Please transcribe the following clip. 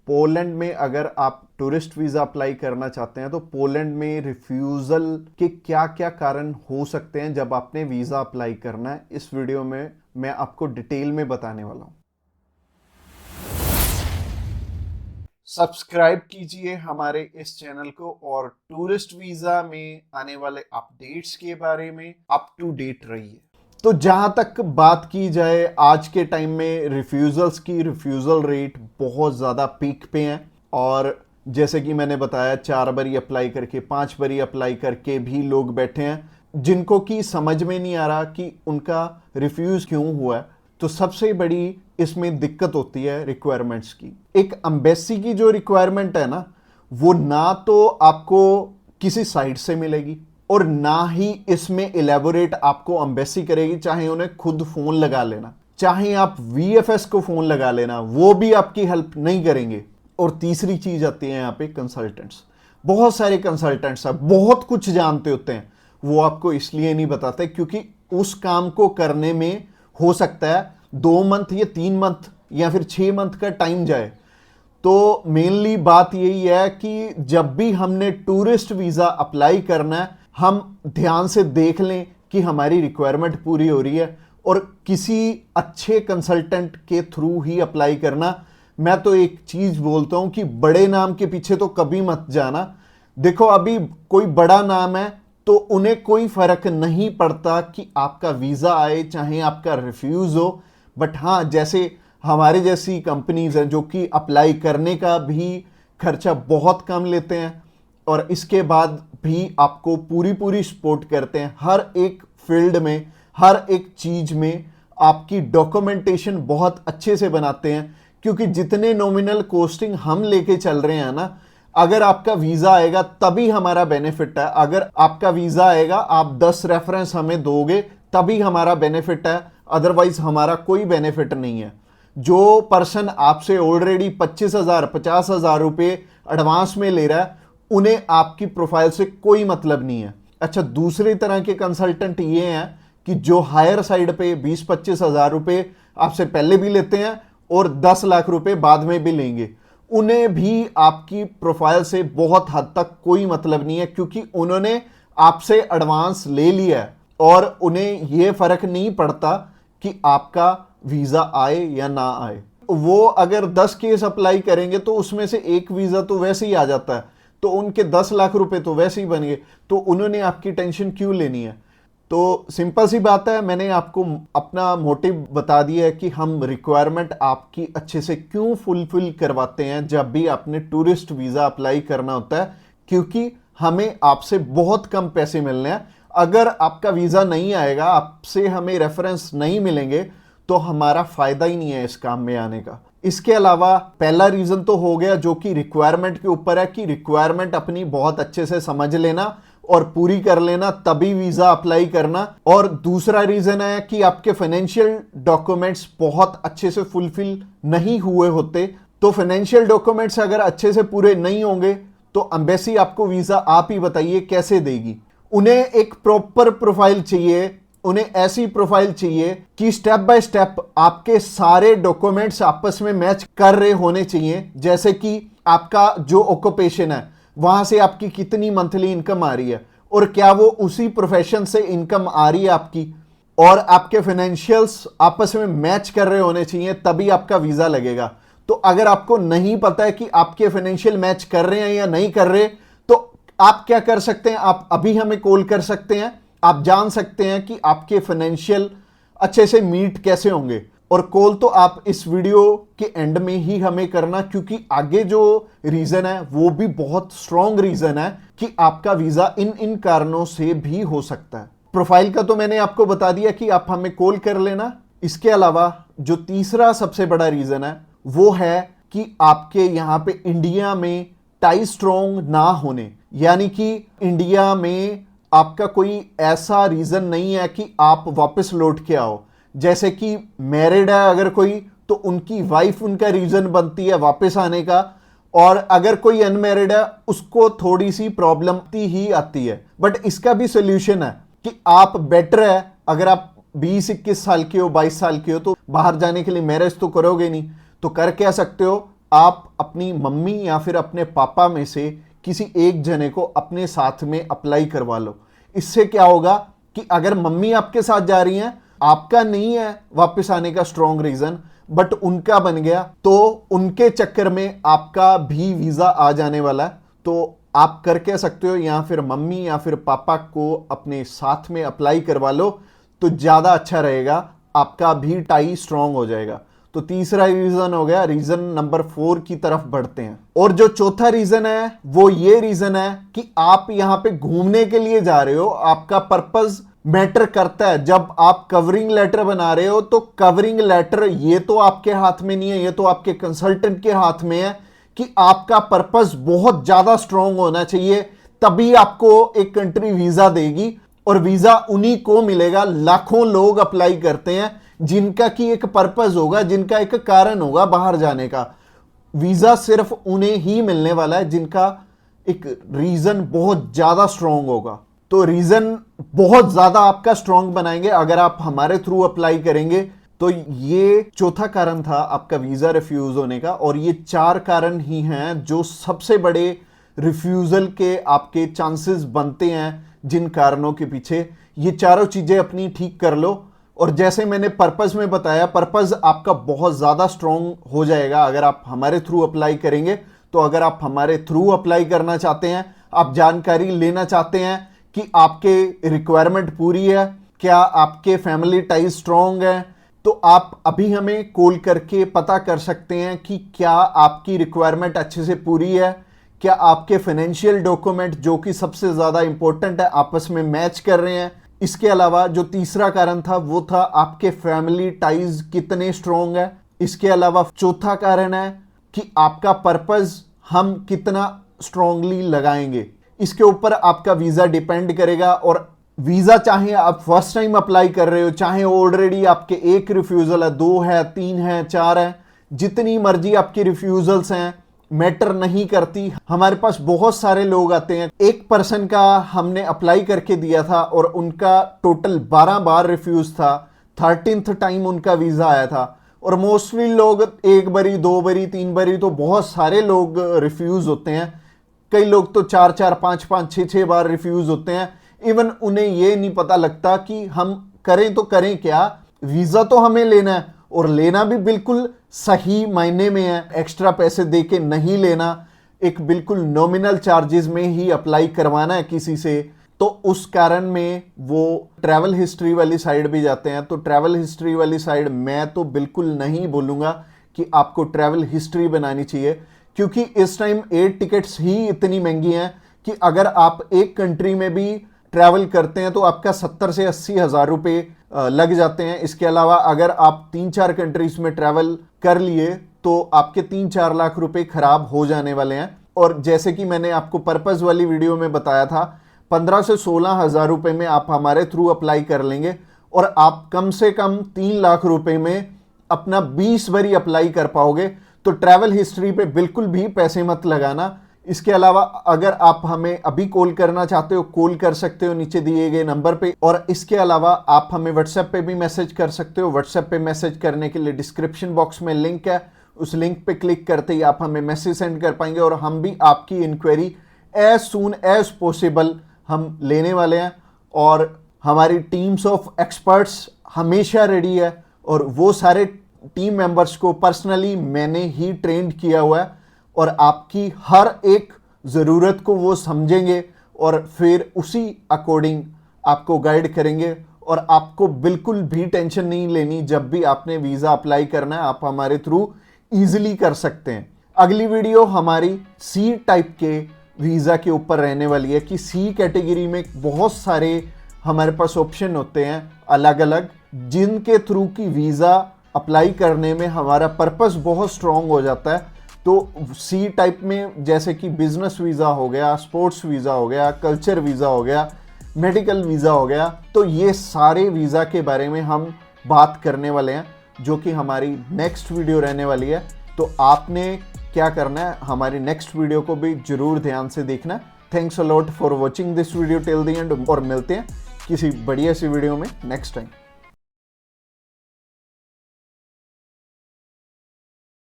Poland में अगर आप टूरिस्ट वीज़ा अप्लाई करना चाहते हैं तो पोलैंड में रिफ्यूज़ल के क्या क्या कारण हो सकते हैं जब आपने वीज़ा अप्लाई करना है, इस वीडियो में मैं आपको डिटेल में बताने वाला हूं। सब्सक्राइब कीजिए हमारे इस चैनल को और टूरिस्ट वीज़ा में आने वाले अपडेट्स के बारे में अप टू डेट रहिए। तो जहां तक बात की जाए आज के टाइम में रिफ्यूज़ल्स की, रिफ्यूज़ल रेट बहुत ज़्यादा पीक पे हैं और जैसे कि मैंने बताया 4 बारी अप्लाई करके 5 बारी अप्लाई करके भी लोग बैठे हैं जिनको कि समझ में नहीं आ रहा कि उनका रिफ्यूज़ क्यों हुआ है। तो सबसे बड़ी इसमें दिक्कत होती है रिक्वायरमेंट्स की। एक एम्बेसी की जो रिक्वायरमेंट है ना, वो ना तो आपको किसी साइट से मिलेगी और ना ही इसमें इलेबोरेट आपको एम्बेसी करेगी, चाहे उन्हें खुद फोन लगा लेना, चाहे आप वीएफएस को फोन लगा लेना, वो भी आपकी हेल्प नहीं करेंगे। और तीसरी चीज आती है यहाँ पे कंसल्टेंट्स। बहुत सारे कंसल्टेंट्स आप बहुत कुछ जानते होते हैं, वो आपको इसलिए नहीं बताते क्योंकि उस काम को करने में हो सकता है 2 मंथ या 3 मंथ या फिर 6 मंथ का टाइम जाए। तो मेनली बात यही है कि जब भी हमने टूरिस्ट वीज़ा अप्लाई करना है, हम ध्यान से देख लें कि हमारी रिक्वायरमेंट पूरी हो रही है और किसी अच्छे कंसल्टेंट के थ्रू ही अप्लाई करना। मैं तो एक चीज़ बोलता हूं कि बड़े नाम के पीछे तो कभी मत जाना। देखो अभी कोई बड़ा नाम है तो उन्हें कोई फर्क नहीं पड़ता कि आपका वीज़ा आए चाहे आपका रिफ्यूज़ हो। बट हाँ, जैसे हमारे जैसी कंपनीज हैं जो कि अप्लाई करने का भी खर्चा बहुत कम लेते हैं और इसके बाद भी आपको पूरी पूरी सपोर्ट करते हैं हर एक फील्ड में, हर एक चीज में आपकी डॉक्यूमेंटेशन बहुत अच्छे से बनाते हैं। क्योंकि जितने नॉमिनल कॉस्टिंग हम लेके चल रहे हैं ना, अगर आपका वीजा आएगा तभी हमारा बेनिफिट है। अगर आपका वीजा आएगा, आप 10 रेफरेंस हमें दोगे तभी हमारा बेनिफिट है, अदरवाइज हमारा कोई बेनिफिट नहीं है। जो पर्सन आपसे ऑलरेडी 25,000 50,000 रुपए एडवांस में ले रहा है, उन्हें आपकी प्रोफाइल से कोई मतलब नहीं है। अच्छा, दूसरी तरह के कंसल्टेंट ये हैं कि जो हायर साइड पे 20-25 हजार रुपए आपसे पहले भी लेते हैं और 10 लाख रुपए बाद में भी लेंगे। उन्हें भी आपकी प्रोफाइल से बहुत हद तक कोई मतलब नहीं है क्योंकि उन्होंने आपसे एडवांस ले लिया है और उन्हें यह फर्क नहीं पड़ता कि आपका वीजा आए या ना आए। वो अगर 10 केस अप्लाई करेंगे तो उसमें से एक वीजा तो वैसे ही आ जाता है, तो उनके 10 लाख रुपए तो वैसे ही बन गए। तो उन्होंने आपकी टेंशन क्यों लेनी है? तो सिंपल सी बात है, मैंने आपको अपना मोटिव बता दिया है कि हम रिक्वायरमेंट आपकी अच्छे से क्यों फुलफिल करवाते हैं जब भी आपने टूरिस्ट वीजा अप्लाई करना होता है। क्योंकि हमें आपसे बहुत कम पैसे मिलने हैं। अगर आपका वीजा नहीं आएगा, आपसे हमें रेफरेंस नहीं मिलेंगे, तो हमारा फायदा ही नहीं है इस काम में आने का। इसके अलावा पहला रीजन तो हो गया जो कि रिक्वायरमेंट के ऊपर है कि रिक्वायरमेंट अपनी बहुत अच्छे से समझ लेना और पूरी कर लेना, तभी वीजा अप्लाई करना। और दूसरा रीजन है कि आपके फाइनेंशियल डॉक्यूमेंट्स बहुत अच्छे से फुलफिल नहीं हुए होते। तो फाइनेंशियल डॉक्यूमेंट्स अगर अच्छे से पूरे नहीं होंगे तो एम्बेसी आपको वीजा, आप ही बताइए, कैसे देगी? उन्हें एक प्रॉपर प्रोफाइल चाहिए, उन्हें ऐसी प्रोफाइल चाहिए कि स्टेप बाय स्टेप आपके सारे डॉक्यूमेंट्स आपस में मैच कर रहे होने चाहिए। जैसे कि आपका जो ऑक्यूपेशन है, वहां से आपकी कितनी मंथली इनकम आ रही है और क्या वो उसी प्रोफेशन से इनकम आ रही है आपकी, और आपके फाइनेंशियल्स आपस में मैच कर रहे होने चाहिए, तभी आपका वीजा लगेगा। तो अगर आपको नहीं पता है कि आपके फाइनेंशियल मैच कर रहे हैं या नहीं कर रहे, तो आप क्या कर सकते हैं? आप अभी हमें कॉल कर सकते हैं, आप जान सकते हैं कि आपके फाइनेंशियल अच्छे से मीट कैसे होंगे। और कॉल तो आप इस वीडियो के एंड में ही हमें करना, क्योंकि आगे जो रीजन है वो भी बहुत स्ट्रॉन्ग रीजन है कि आपका वीजा इन इन कारणों से भी हो सकता है। प्रोफाइल का तो मैंने आपको बता दिया कि आप हमें कॉल कर लेना। इसके अलावा जो तीसरा सबसे बड़ा रीजन है वो है कि आपके यहां पे इंडिया में टाई स्ट्रॉन्ग ना होने, यानी कि इंडिया में आपका कोई ऐसा रीजन नहीं है कि आप वापस लौट के आओ। जैसे कि मैरिड है अगर कोई, तो उनकी वाइफ उनका रीजन बनती है वापस आने का, और अगर कोई अनमैरिड है उसको थोड़ी सी प्रॉब्लम ही आती है। बट इसका भी सोल्यूशन है कि आप बेटर है, अगर आप 20-21 साल के हो, 22 साल के हो, तो बाहर जाने के लिए मैरिज तो करोगे नहीं, तो कर क्या सकते हो, आप अपनी मम्मी या फिर अपने पापा में से किसी एक जने को अपने साथ में अप्लाई करवा लो। इससे क्या होगा कि अगर मम्मी आपके साथ जा रही हैं, आपका नहीं है वापस आने का स्ट्रॉन्ग रीजन, बट उनका बन गया, तो उनके चक्कर में आपका भी वीजा आ जाने वाला है। तो आप कर कह सकते हो या फिर मम्मी या फिर पापा को अपने साथ में अप्लाई करवा लो, तो ज्यादा अच्छा रहेगा, आपका भी टाई स्ट्रॉन्ग हो जाएगा। तो तीसरा रीजन हो गया। रीजन नंबर 4 की तरफ बढ़ते हैं। और जो चौथा रीजन है वो ये रीजन है कि आप यहां पे घूमने के लिए जा रहे हो, आपका पर्पस मैटर करता है। जब आप कवरिंग लेटर बना रहे हो तो कवरिंग लेटर ये तो आपके हाथ में नहीं है, ये तो आपके कंसल्टेंट के हाथ में है कि आपका पर्पस बहुत ज्यादा स्ट्रांग होना चाहिए, तभी आपको एक कंट्री वीजा देगी। और वीजा उन्हीं को मिलेगा, लाखों लोग अप्लाई करते हैं जिनका की एक पर्पस होगा, जिनका एक कारण होगा बाहर जाने का। वीजा सिर्फ उन्हें ही मिलने वाला है जिनका एक रीजन बहुत ज्यादा स्ट्रांग होगा। तो रीजन बहुत ज्यादा आपका स्ट्रांग बनाएंगे अगर आप हमारे थ्रू अप्लाई करेंगे। तो ये चौथा कारण था आपका वीजा रिफ्यूज होने का। और ये 4 कारण ही हैं जो सबसे बड़े रिफ्यूजल के आपके चांसेस बनते हैं। जिन कारणों के पीछे ये चारों चीजें अपनी ठीक कर लो, और जैसे मैंने पर्पस में बताया, पर्पस आपका बहुत ज्यादा स्ट्रांग हो जाएगा अगर आप हमारे थ्रू अप्लाई करेंगे। तो अगर आप हमारे थ्रू अप्लाई करना चाहते हैं, आप जानकारी लेना चाहते हैं कि आपके रिक्वायरमेंट पूरी है, क्या आपके फैमिली टाइज स्ट्रांग है, तो आप अभी हमें कॉल करके पता कर सकते हैं कि क्या आपकी रिक्वायरमेंट अच्छे से पूरी है, क्या आपके फाइनेंशियल डॉक्यूमेंट जो कि सबसे ज्यादा इंपॉर्टेंट है आपस में मैच कर रहे हैं। इसके अलावा जो तीसरा कारण था वो था आपके फैमिली टाइज कितने स्ट्रांग है। इसके अलावा चौथा कारण है कि आपका पर्पस हम कितना स्ट्रांगली लगाएंगे। इसके ऊपर आपका वीजा डिपेंड करेगा। और वीजा चाहे आप फर्स्ट टाइम अप्लाई कर रहे हो, चाहे ऑलरेडी आपके 1 रिफ्यूजल है, 2 है, 3 है, 4 है, जितनी मर्जी आपकी रिफ्यूजल्स हैं, मैटर नहीं करती। हमारे पास बहुत सारे लोग आते हैं। एक पर्सन का हमने अप्लाई करके दिया था और उनका टोटल 12 बार रिफ्यूज था, 13th टाइम उनका वीजा आया था। और मोस्टली लोग 1 बारी, 2 बारी, 3 बारी, तो बहुत सारे लोग रिफ्यूज होते हैं। कई लोग तो 4-4, 5-5, 6-6 बार रिफ्यूज होते हैं। इवन उन्हें ये नहीं पता लगता कि हम करें तो करें क्या। वीजा तो हमें लेना है, और लेना भी बिल्कुल सही मायने में है, एक्स्ट्रा पैसे देके नहीं लेना, एक बिल्कुल नॉमिनल चार्जेस में ही अप्लाई करवाना है किसी से। तो उस कारण में वो ट्रैवल हिस्ट्री वाली साइड भी जाते हैं। तो ट्रैवल हिस्ट्री वाली साइड मैं तो बिल्कुल नहीं बोलूँगा कि आपको ट्रैवल हिस्ट्री बनानी चाहिए, क्योंकि इस टाइम एयर टिकट्स ही इतनी महंगी हैं कि अगर आप एक कंट्री में भी ट्रैवल करते हैं तो आपका 70 से 80 हज़ार रुपये लग जाते हैं। इसके अलावा अगर आप 3-4 कंट्रीज में ट्रैवल कर लिए तो आपके 3-4 लाख रुपए खराब हो जाने वाले हैं। और जैसे कि मैंने आपको पर्पस वाली वीडियो में बताया था, 15 से 16 हज़ार रुपये में आप हमारे थ्रू अप्लाई कर लेंगे और आप कम से कम 3 लाख रुपए में अपना 20 बारी अप्लाई कर पाओगे। तो ट्रैवल हिस्ट्री पे बिल्कुल भी पैसे मत लगाना। इसके अलावा अगर आप हमें अभी कॉल करना चाहते हो, कॉल कर सकते हो नीचे दिए गए नंबर पे। और इसके अलावा आप हमें व्हाट्सएप पे भी मैसेज कर सकते हो। व्हाट्सएप पे मैसेज करने के लिए डिस्क्रिप्शन बॉक्स में लिंक है, उस लिंक पे क्लिक करते ही आप हमें मैसेज सेंड कर पाएंगे और हम भी आपकी inquiry as soon as possible हम लेने वाले हैं। और हमारी टीम्स ऑफ एक्सपर्ट्स हमेशा रेडी है और वो सारे टीम मेंबर्स को पर्सनली मैंने ही ट्रेंड किया हुआ है और आपकी हर एक ज़रूरत को वो समझेंगे और फिर उसी अकॉर्डिंग आपको गाइड करेंगे। और आपको बिल्कुल भी टेंशन नहीं लेनी, जब भी आपने वीज़ा अप्लाई करना है आप हमारे थ्रू ईजिली कर सकते हैं। अगली वीडियो हमारी सी टाइप के वीज़ा के ऊपर रहने वाली है कि सी कैटेगरी में बहुत सारे हमारे पास ऑप्शन होते हैं अलग अलग, जिनके थ्रू की वीज़ा अप्लाई करने में हमारा पर्पस बहुत स्ट्रॉन्ग हो जाता है। तो सी टाइप में जैसे कि बिजनेस वीज़ा हो गया, स्पोर्ट्स वीज़ा हो गया, कल्चर वीज़ा हो गया, मेडिकल वीज़ा हो गया, तो ये सारे वीज़ा के बारे में हम बात करने वाले हैं, जो कि हमारी नेक्स्ट वीडियो रहने वाली है। तो आपने क्या करना है, हमारी नेक्स्ट वीडियो को भी जरूर ध्यान से देखना। Thanks a lot for watching this video till the end, और मिलते हैं किसी बढ़िया सी वीडियो में नेक्स्ट टाइम।